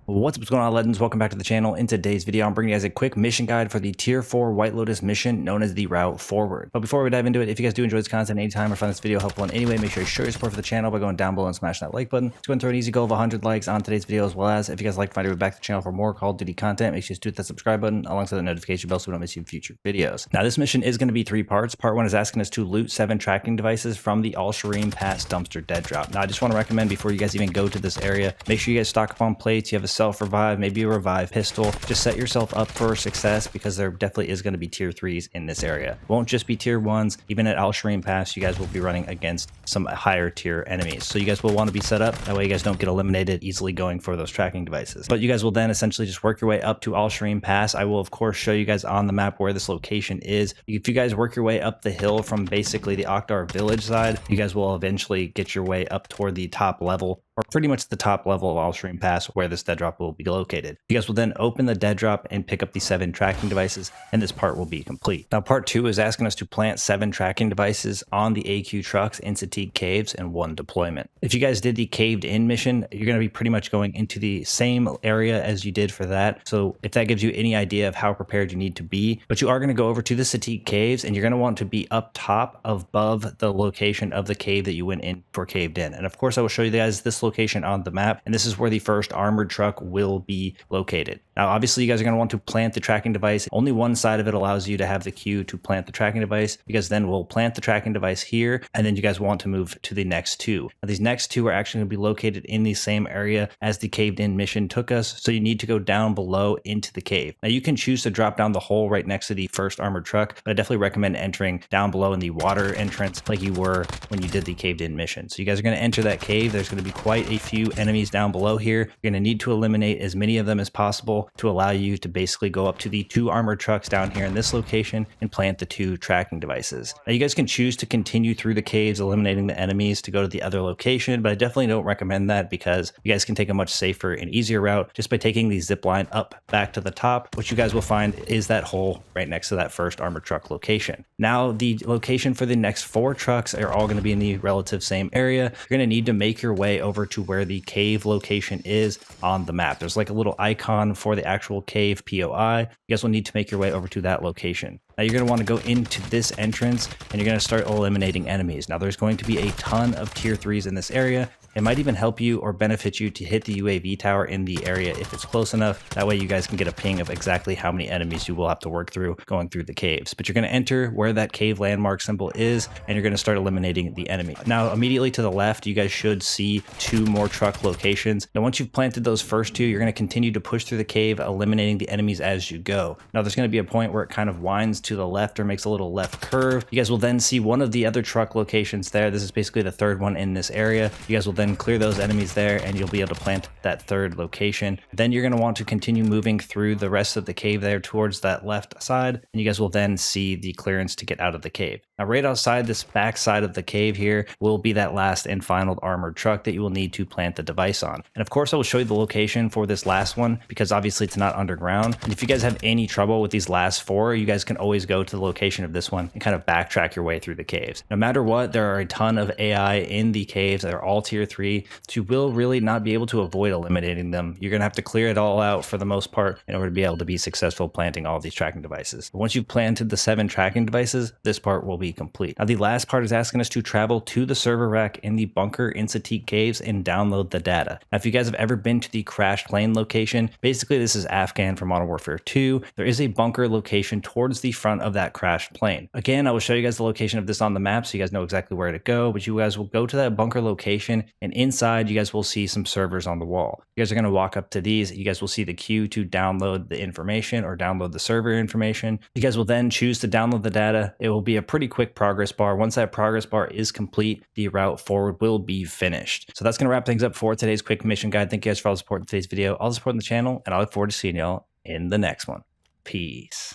What's going on, legends? Welcome back to the channel. In today's video, I'm bringing you guys a quick mission guide for the tier 4 White Lotus mission known as the Route Forward. But before we dive into it, if you guys do enjoy this content anytime or find this video helpful in any way, make sure you show your support for the channel by going down below and smashing that like button. Let's go and throw an easy goal of 100 likes on today's video, as well as if you guys like to find your way back to the channel for more Call of Duty content, make sure you just hit that subscribe button alongside the notification bell so we don't miss you in future videos. Now, this mission is going to be 3 parts. Part 1 is asking us to loot 7 tracking devices from the Al-Shireen Pass dumpster dead drop. Now, I just want to recommend before you guys even go to this area, make sure you guys stock up on plates, you have a self-revive, maybe a revive pistol. Just set yourself up for success because there definitely is going to be tier 3s in this area. It won't just be tier 1s. Even at Al-Shireen Pass, you guys will be running against some higher tier enemies. So you guys will want to be set up. That way you guys don't get eliminated easily going for those tracking devices. But you guys will then essentially just work your way up to Al-Shireen Pass. I will of course show you guys on the map where this location is. If you guys work your way up the hill from basically the Akhdar village side, you guys will eventually get your way up toward the top level, or pretty much the top level of Al-Shireen Pass where this dead drop will be located. You guys will then open the dead drop and pick up the 7 tracking devices, and this part will be complete. Now, part 2 is asking us to plant 7 tracking devices on the AQ trucks in Satiq Caves in 1 deployment. If you guys did the caved in mission, you're going to be pretty much going into the same area as you did for that. So if that gives you any idea of how prepared you need to be, but you are going to go over to the Satiq Caves and you're going to want to be up top above the location of the cave that you went in for caved in. And of course, I will show you guys this location on the map, and this is where the first armored truck will be located. Now, obviously, you guys are going to want to plant the tracking device. Only one side of it allows you to have the queue to plant the tracking device, because then we'll plant the tracking device here, and then you guys want to move to the next 2. Now, these next 2 are actually going to be located in the same area as the caved in mission took us, so you need to go down below into the cave. Now, you can choose to drop down the hole right next to the first armored truck, but I definitely recommend entering down below in the water entrance like you were when you did the caved in mission. So you guys are going to enter that cave. There's going to be quite a few enemies down below here. You're going to need to eliminate as many of them as possible to allow you to basically go up to the 2 armored trucks down here in this location and plant the 2 tracking devices. Now, you guys can choose to continue through the caves, eliminating the enemies to go to the other location, but I definitely don't recommend that because you guys can take a much safer and easier route just by taking the zip line up back to the top, which you guys will find is that hole right next to that first armored truck location. Now, the location for the next 4 trucks are all going to be in the relative same area. You're going to need to make your way over to where the cave location is on the map. There's like a little icon for the actual cave POI. You guys will need to make your way over to that location. Now, you're going to want to go into this entrance and you're going to start eliminating enemies. Now, there's going to be a ton of tier 3s in this area. It might even help you or benefit you to hit the UAV tower in the area if it's close enough. That way you guys can get a ping of exactly how many enemies you will have to work through going through the caves. But you're going to enter where that cave landmark symbol is, and you're going to start eliminating the enemy. Now, immediately to the left, you guys should see 2 more truck locations. Now, once you've planted those first 2, you're going to continue to push through the cave, eliminating the enemies as you go. Now, there's going to be a point where it kind of winds to the left or makes a little left curve. You guys will then see one of the other truck locations there. This is basically the 3rd one in this area. You guys will then clear those enemies there and you'll be able to plant that 3rd location. Then you're going to want to continue moving through the rest of the cave there towards that left side, and you guys will then see the clearance to get out of the cave. Now, right outside this back side of the cave here will be that last and final armored truck that you will need to plant the device on. And of course, I will show you the location for this last one because obviously it's not underground. And if you guys have any trouble with these last 4, you guys can always go to the location of this one and kind of backtrack your way through the caves. No matter what, there are a ton of AI in the caves that are all tier 3, so you will really not be able to avoid eliminating them. You're going to have to clear it all out for the most part in order to be able to be successful planting all of these tracking devices. But once you've planted the 7 tracking devices, this part will be complete. Now, the last part is asking us to travel to the server rack in the bunker in Satiq Caves and download the data. Now, if you guys have ever been to the crashed plane location, basically this is Afghan from Modern Warfare 2. There is a bunker location towards the front of that crashed plane. Again, I will show you guys the location of this on the map so you guys know exactly where to go, but you guys will go to that bunker location, and inside you guys will see some servers on the wall. You guys are going to walk up to these. You guys will see the queue to download the information or download the server information. You guys will then choose to download the data. It will be a pretty quick progress bar. Once that progress bar is complete, the route forward will be finished. So that's going to wrap things up for today's quick mission guide. Thank you guys for all the support in today's video, all the support in the channel, and I look forward to seeing y'all in the next one. Peace.